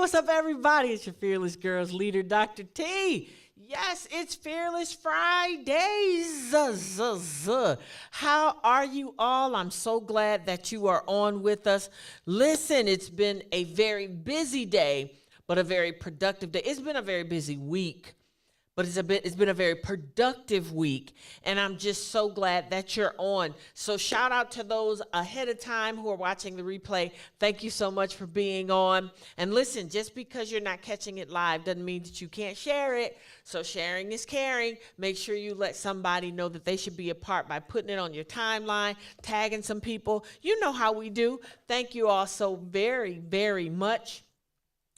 what's up, everybody? It's your fearless girls leader, Dr. T. Yes, it's Fearless Fridays. How are you all? I'm so glad that you are on with us. Listen, it's been a very busy day, but a very productive day. It's been a very busy week, but it's been a very productive week, and I'm just so glad that you're on. So shout out to those ahead of time who are watching the replay. Thank you so much for being on. And listen, just because you're not catching it live doesn't mean that you can't share it. So sharing is caring. Make sure you let somebody know that they should be a part by putting it on your timeline, tagging some people. You know how we do. Thank you all so very, very much.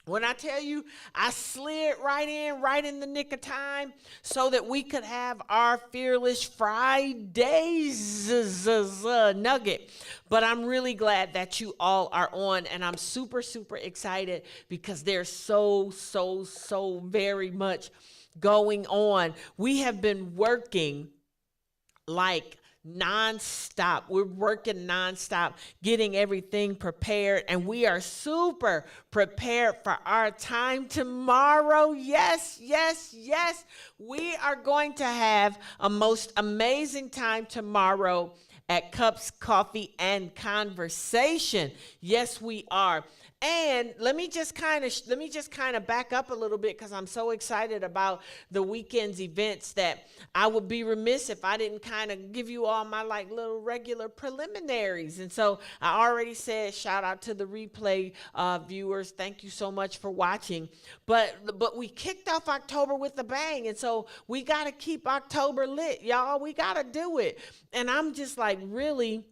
When I tell you, I slid right in the nick of time so that we could have our Fearless Fridays nugget. But I'm really glad that you all are on, and I'm super, super excited because there's so very much going on. We have been working like nonstop. We're working nonstop, getting everything prepared, and we are super prepared for our time tomorrow. Yes. We are going to have a most amazing time tomorrow at Cups, Coffee, and Conversation. Yes, we are. And let me just kind of back up a little bit because I'm so excited about the weekend's events that I would be remiss if I didn't kind of give you all my like little regular preliminaries. And so I already said shout out to the replay viewers. Thank you so much for watching. But we kicked off October with a bang, and so we got to keep October lit, y'all. We got to do it. And I'm just like really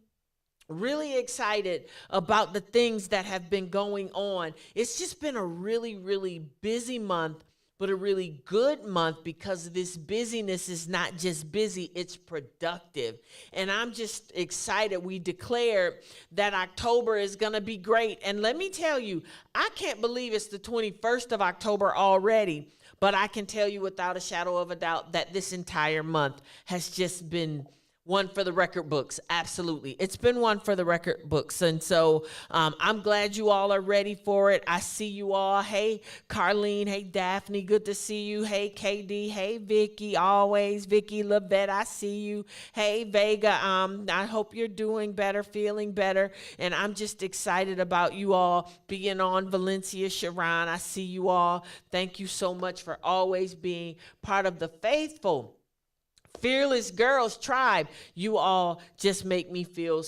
excited about the things that have been going on. It's just been a really busy month, but a really good month because this busyness is not just busy, it's productive. And I'm just excited. We declared that October is going to be great. And let me tell you, I can't believe it's the 21st of October already, but I can tell you without a shadow of a doubt that this entire month has just been one for the record books. Absolutely. It's been one for the record books. And so I'm glad you all are ready for it. I see you all. Hey, Carlene. Hey, Daphne. Good to see you. Hey, KD. Hey, Vicky. Always. Vicky Lavette. I see you. Hey, Vega. I hope you're doing better, feeling better. And I'm just excited about you all being on. Valencia, Sharon. I see you all. Thank you so much for always being part of the faithful Fearless Girls Tribe. You all just make me feel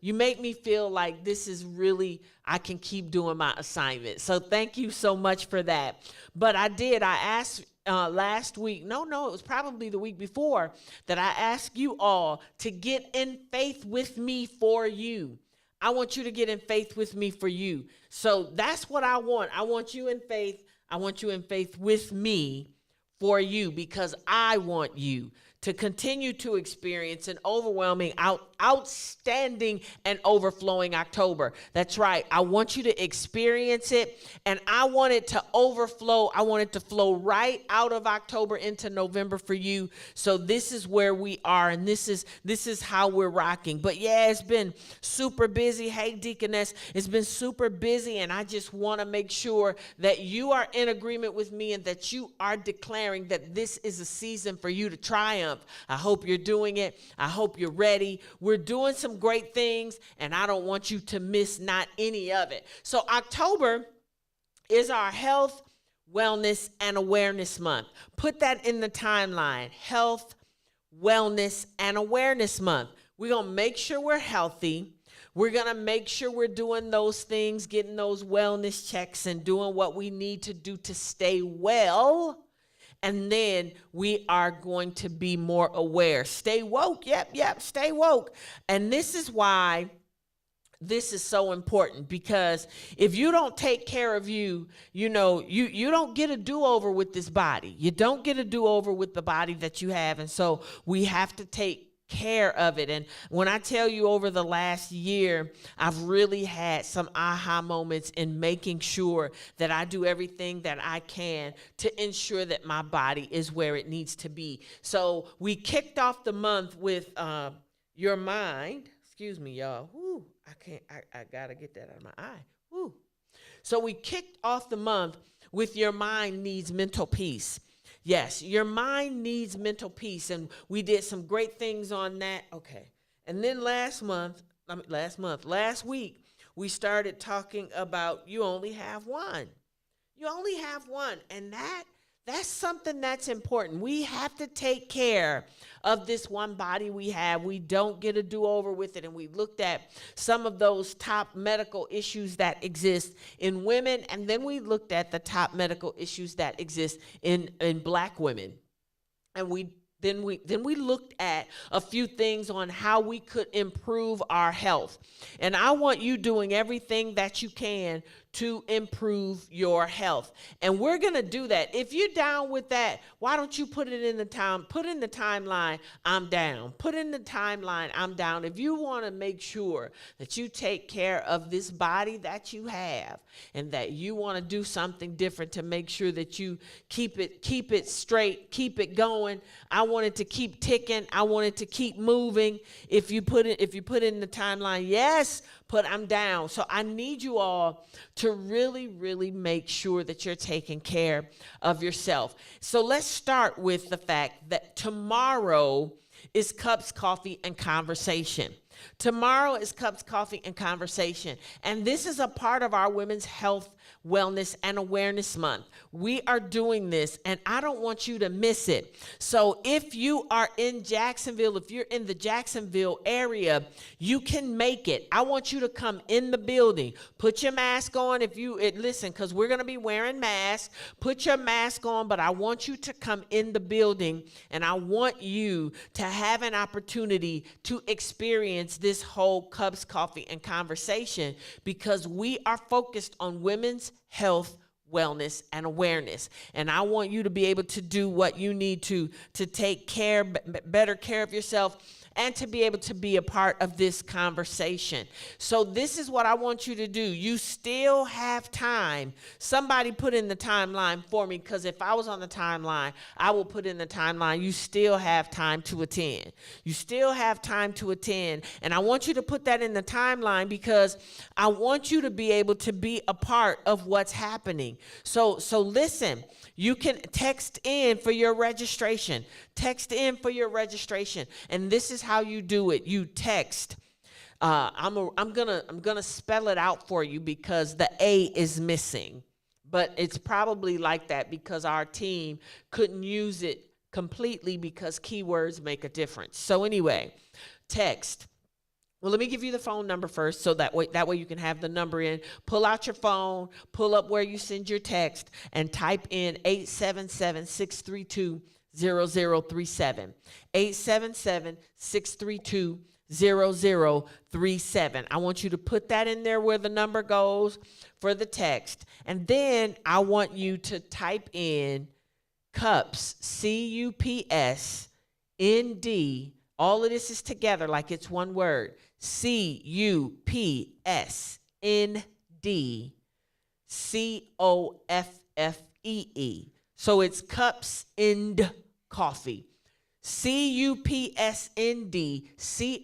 you make me feel like this is really, I can keep doing my assignment. So thank you so much for that. But I asked last week, it was probably the week before, that I asked you all to get in faith with me for you. I want you to get in faith with me for you. So that's what I want. I want you in faith. I want you in faith with me for you, because I want you to continue to experience an overwhelming, outstanding, and overflowing October. That's right. I want you to experience it, and I want it to overflow. I want it to flow right out of October into November for you. So this is where we are, and this is how we're rocking. But yeah, it's been super busy. Hey, Deaconess, it's been super busy, and I just want to make sure that you are in agreement with me and that you are declaring that this is a season for you to triumph. I hope you're doing it. I hope you're ready. We're doing some great things, and I don't want you to miss not any of it. So October is our health, wellness, and awareness month. Put that in the timeline. Health, wellness, and awareness month. We're going to make sure we're healthy. We're going to make sure we're doing those things, getting those wellness checks and doing what we need to do to stay well. And then we are going to be more aware. Stay woke. Yep. Stay woke. And this is why this is so important, because if you don't take care of you, you don't get a do-over with this body. You don't get a do-over with the body that you have. And so we have to take care of it. And when I tell you, over the last year, I've really had some aha moments in making sure that I do everything that I can to ensure that my body is where it needs to be. So we kicked off the month with your mind. Excuse me, y'all. Woo, I gotta get that out of my eye. Woo. So we kicked off the month with your mind needs mental peace. Yes, your mind needs mental peace. And we did some great things on that. Okay. And then last week, we started talking about you only have one. You only have one. And that's something that's important. We have to take care of this one body we have. We don't get a do-over with it. And we looked at some of those top medical issues that exist in women. And then we looked at the top medical issues that exist in Black women. And then we looked at a few things on how we could improve our health. And I want you doing everything that you can to improve your health. And we're going to do that. If you're down with that, why don't you put in the timeline, I'm down. Put in the timeline, I'm down. If you want to make sure that you take care of this body that you have and that you want to do something different to make sure that you keep it straight, keep it going. I want it to keep ticking. I want it to keep moving. If you put in the timeline, yes, I'm down. So I need you all to really, really make sure that you're taking care of yourself. So let's start with the fact that tomorrow is Cups, Coffee, and Conversation. Tomorrow is Cups, Coffee, and Conversation. And this is a part of our Women's Health, Wellness, and Awareness Month. We are doing this, and I don't want you to miss it. So if you are in Jacksonville, if you're in the Jacksonville area, you can make it. I want you to come in the building. Put your mask on listen, because we're going to be wearing masks. Put your mask on, but I want you to come in the building, and I want you to have an opportunity to experience this whole Cups, Coffee, and Conversation, because we are focused on women's health, wellness, and awareness. And I want you to be able to do what you need to take better care of yourself and to be able to be a part of this conversation. So this is what I want you to do. You still have time. Somebody put in the timeline for me, because if I was on the timeline, I will put in the timeline. You still have time to attend. You still have time to attend. And I want you to put that in the timeline because I want you to be able to be a part of what's happening. So listen, you can text in for your registration. Text in for your registration. And this is how you do it. You text. I'm gonna spell it out for you because the A is missing. But it's probably like that because our team couldn't use it completely because keywords make a difference. So anyway, text. Well, let me give you the phone number first so that way you can have the number in. Pull out your phone, pull up where you send your text, and type in 877-632-0037. 877-632-0037. I want you to put that in there where the number goes for the text. And then I want you to type in CUPS, CUPSND. All of this is together like it's one word. CUPSND COFFEE. So it's Cups and Coffee. CUPSND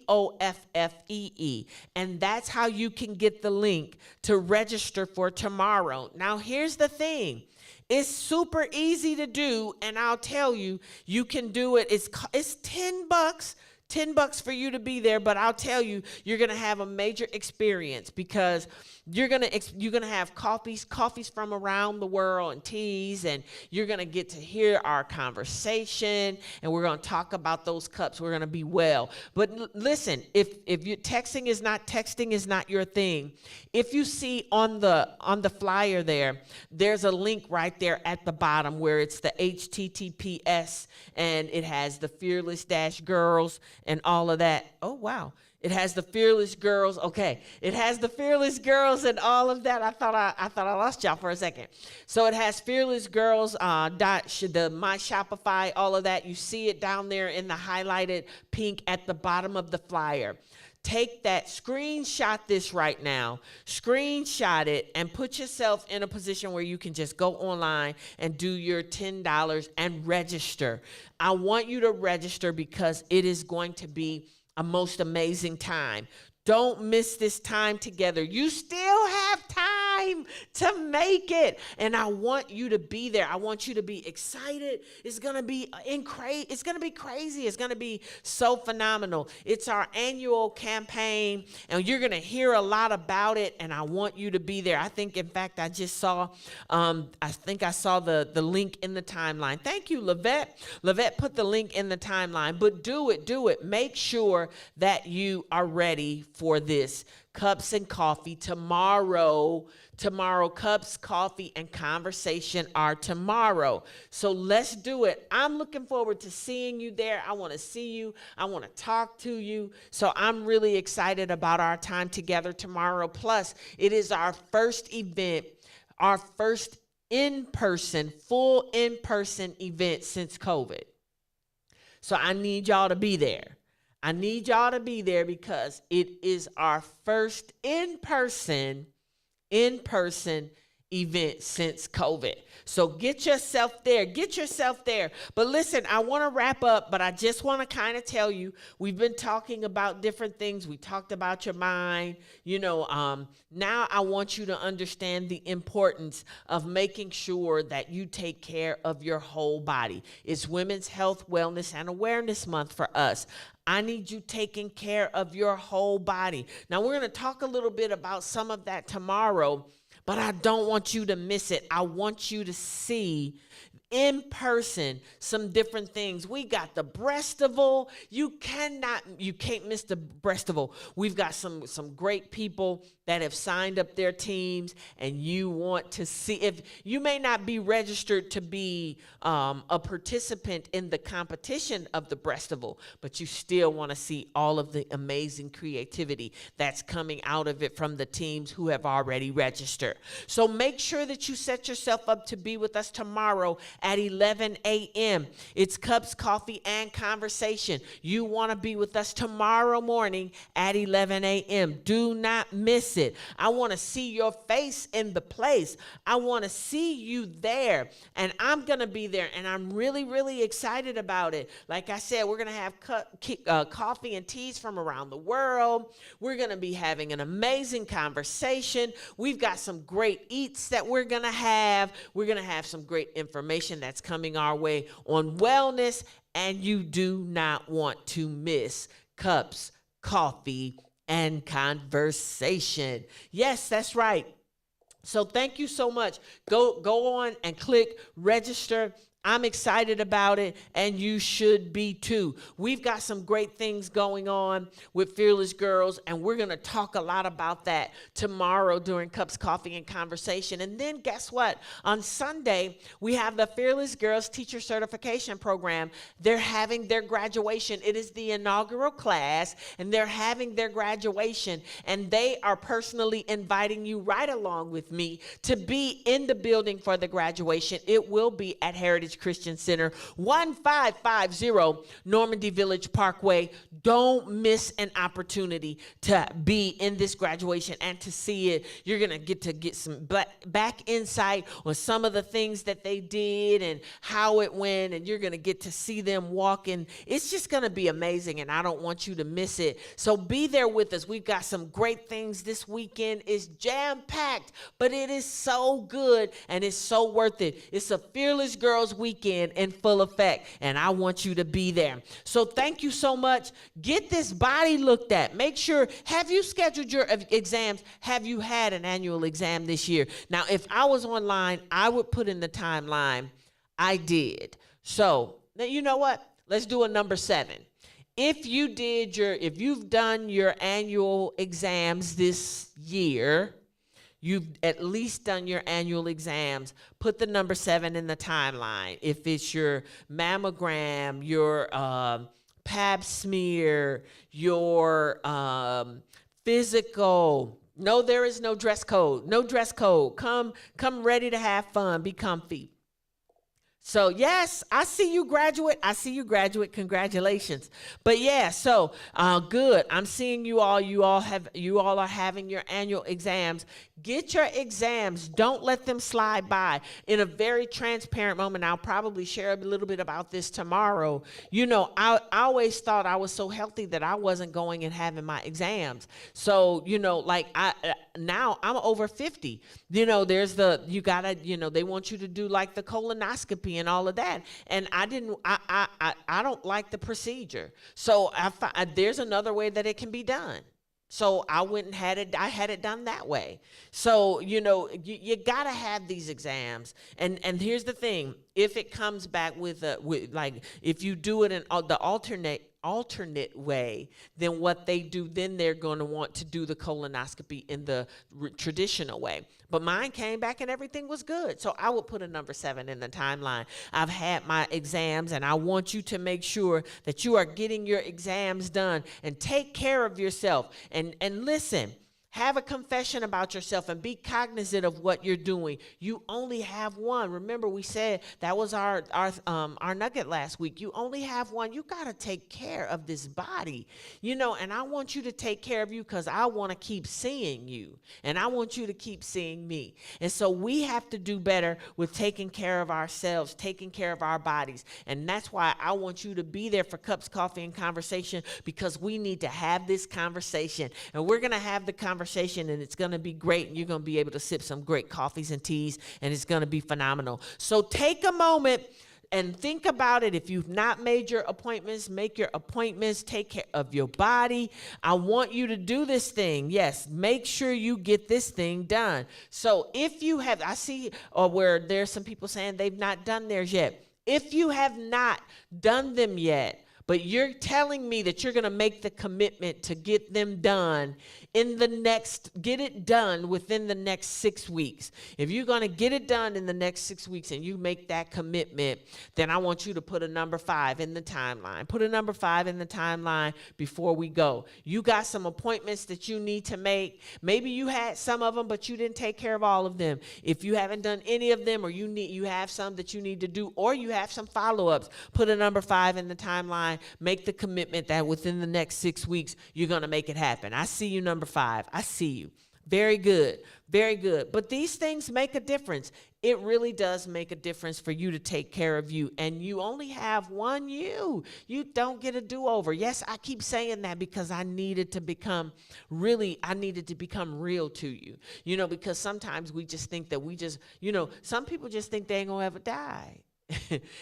COFFEE. And that's how you can get the link to register for tomorrow. Now, here's the thing. It's super easy to do, and I'll tell you, you can do it. It's $10. $10 for you to be there, but I'll tell you, you're gonna have a major experience because you're gonna have coffees from around the world and teas, and you're gonna get to hear our conversation, and we're gonna talk about those cups. We're gonna be well. But listen, if you texting is not your thing, if you see on the flyer there's a link right there at the bottom where it's the HTTPS, and it has the Fearless Girls and all of that. Oh wow. It has the Fearless Girls. Okay. It has the Fearless Girls and all of that. I thought I lost y'all for a second. So it has Fearless Girls, My Shopify, all of that. You see it down there in the highlighted pink at the bottom of the flyer. Take that, screenshot this right now, screenshot it, and put yourself in a position where you can just go online and do your $10 and register. I want you to register because it is going to be a most amazing time. Don't miss this time together. You still have time. time to make it. And I want you to be there. I want you to be excited. It's going to be it's going to be crazy. It's going to be so phenomenal. It's our annual campaign, and you're going to hear a lot about it, and I want you to be there. I think, in fact, I just saw, I saw the link in the timeline. Thank you, Lavette. Lavette put the link in the timeline, but do it. Make sure that you are ready for this. Cups and coffee tomorrow. Cups, coffee, and conversation are tomorrow. So let's do it. I'm looking forward to seeing you there. I want to see you. I want to talk to you. So I'm really excited about our time together tomorrow. Plus, it is our first event, our first full in-person event since COVID. So I need y'all to be there. I need y'all to be there because it is our first in-person event since COVID. So get yourself there. But listen, I want to wrap up, but I just want to kind of tell you, we've been talking about different things. We talked about your mind. Now I want you to understand the importance of making sure that you take care of your whole body. It's Women's Health, Wellness, and Awareness Month for us. I need you taking care of your whole body. Now, we're going to talk a little bit about some of that tomorrow, but I don't want you to miss it. I want you to see in person some different things. We got the breastival. You can't miss the breastival. We've got some great people that have signed up their teams, and you want to see. If you may not be registered to be a participant in the competition of the breastival, but you still want to see all of the amazing creativity that's coming out of it from the teams who have already registered. So make sure that you set yourself up to be with us tomorrow at 11 a.m. It's Cups, Coffee, and Conversation. You want to be with us tomorrow morning at 11 a.m. Do not miss it. I want to see your face in the place. I want to see you there, and I'm going to be there, and I'm really, really excited about it. Like I said, we're going to have coffee and teas from around the world. We're going to be having an amazing conversation. We've got some great eats that we're going to have. We're going to have some great information that's coming our way on wellness, and you do not want to miss Cups, Coffee, and Conversation. Yes, that's right. So thank you so much. Go on and click register. I'm excited about it, and you should be too. We've got some great things going on with Fearless Girls, and we're going to talk a lot about that tomorrow during Cups, Coffee, and Conversation. And then guess what? On Sunday, we have the Fearless Girls Teacher Certification Program. They're having their graduation. It is the inaugural class, and they're having their graduation, and they are personally inviting you right along with me to be in the building for the graduation. It will be at Heritage Christian Center, 1550 Normandy Village Parkway. Don't miss an opportunity to be in this graduation and to see it. You're going to get some back insight on some of the things that they did and how it went, and you're going to get to see them walking. It's just going to be amazing, and I don't want you to miss it. So be there with us. We've got some great things this weekend. It's jam-packed, but it is so good, and it's so worth it. It's a Fearless Girls weekend in full effect, and I want you to be there. So thank you so much. Get this body looked at. Make sure, have you scheduled your exams? Have you had an annual exam this year? Now, if I was online, I would put in the timeline. I did. So now, you know what? Let's do a number 7. If you've done your annual exams this year, you've at least done your annual exams, put the number 7 in the timeline. If it's your mammogram, your pap smear, your physical. No, there is no dress code. No dress code. Come ready to have fun. Be comfy. So yes, I see you, graduate. I see you, graduate. Congratulations. But yeah, so good. I'm seeing you all. You all are having your annual exams. Get your exams. Don't let them slide by. In a very transparent moment, I'll probably share a little bit about this tomorrow. You know, I always thought I was so healthy that I wasn't going and having my exams. So, you know, like now I'm over 50. You know, you gotta, you know, they want you to do like the colonoscopy and all of that. And I don't like the procedure. So there's another way that it can be done. So I went and had it done that way. So, you know, you got to have these exams. And here's the thing. If it comes back with like, if you do it in the alternate way than what they do, then they're going to want to do the colonoscopy in the traditional way. But mine came back and everything was good. So I would put a number 7 in the timeline. I've had my exams, and I want you to make sure that you are getting your exams done and take care of yourself. And listen, have a confession about yourself and be cognizant of what you're doing. You only have one. Remember, we said that was our nugget last week. You only have one. You got to take care of this body, you know, and I want you to take care of you because I want to keep seeing you, and I want you to keep seeing me. And so we have to do better with taking care of ourselves, taking care of our bodies. And that's why I want you to be there for Cups, Coffee, and Conversation, because we need to have this conversation. And we're going to have the conversation, and it's going to be great, and you're going to be able to sip some great coffees and teas, and it's going to be phenomenal. So take a moment and think about it. If you've not made your appointments, make your appointments. Take care of your body. I want you to do this thing. Yes, make sure you get this thing done. So if you have, I see where there's some people saying they've not done theirs yet. If you have not done them yet, but you're telling me that you're going to make the commitment to get them done get it done within the next 6 weeks. If you're going to get it done in the next 6 weeks and you make that commitment, then I want you to put a number 5 in the timeline. Put a number 5 in the timeline before we go. You got some appointments that you need to make. Maybe you had some of them, but you didn't take care of all of them. If you haven't done any of them, or you have some that you need to do, or you have some follow-ups, put a number 5 in the timeline. Make the commitment that within the next 6 weeks, you're going to make it happen. I see you, number 5. I see you. Very good. Very good. But these things make a difference. It really does make a difference for you to take care of you. And you only have one you. You don't get a do-over. Yes, I keep saying that because I needed to become real to you. You know, because sometimes we just think that some people just think they ain't going to ever die.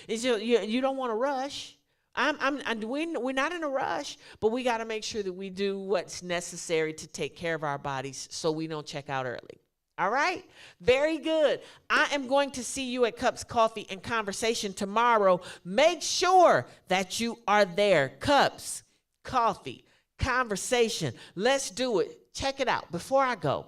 You don't want to rush. We're not in a rush, but we got to make sure that we do what's necessary to take care of our bodies so we don't check out early. All right? Very good. I am going to see you at Cups, Coffee, and Conversation tomorrow. Make sure that you are there. Cups, Coffee, Conversation. Let's do it. Check it out. Before I go,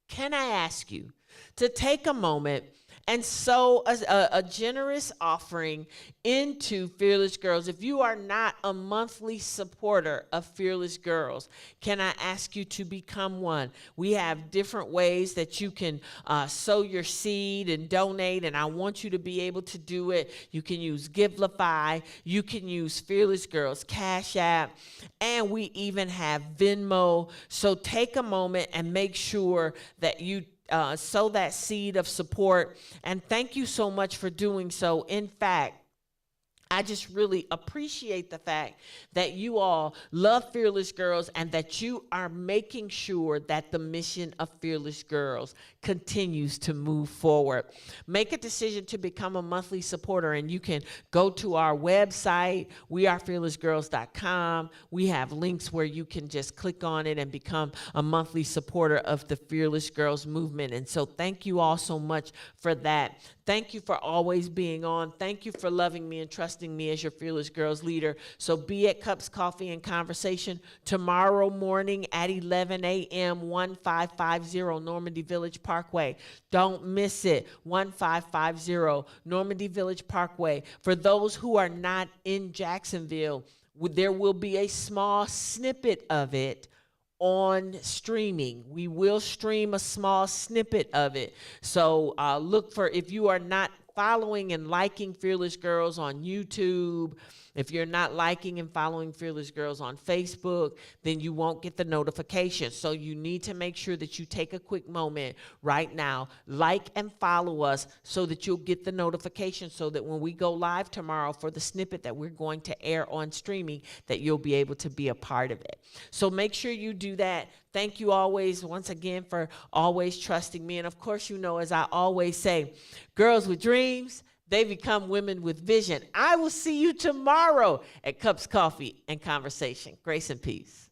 can I ask you to take a moment and sow a generous offering into Fearless Girls? If you are not a monthly supporter of Fearless Girls, can I ask you to become one? We have different ways that you can sow your seed and donate, and I want you to be able to do it. You can use Givelify. You can use Fearless Girls Cash App, and we even have Venmo. So take a moment and make sure that you sow that seed of support. And thank you so much for doing so. In fact, I just really appreciate the fact that you all love Fearless Girls and that you are making sure that the mission of Fearless Girls continues to move forward. Make a decision to become a monthly supporter, and you can go to our website, wearefearlessgirls.com. We have links where you can just click on it and become a monthly supporter of the Fearless Girls movement. And so thank you all so much for that. Thank you for always being on. Thank you for loving me and trusting me as your Fearless Girls leader. So be at Cups, Coffee, and Conversation tomorrow morning at 11 a.m., 1550 Normandy Village Parkway. Don't miss it. 1550 Normandy Village Parkway. For those who are not in Jacksonville, there will be a small snippet of it on streaming. We will stream a small snippet of it. So look for, if you are not following and liking Fearless Girls on YouTube, if you're not liking and following Fearless Girls on Facebook, then you won't get the notification. So you need to make sure that you take a quick moment right now, like and follow us so that you'll get the notification, so that when we go live tomorrow for the snippet that we're going to air on streaming, that you'll be able to be a part of it. So make sure you do that. Thank you always, once again, for always trusting me. And of course, you know, as I always say, girls with dreams, they become women with vision. I will see you tomorrow at Cups, Coffee, and Conversation. Grace and peace.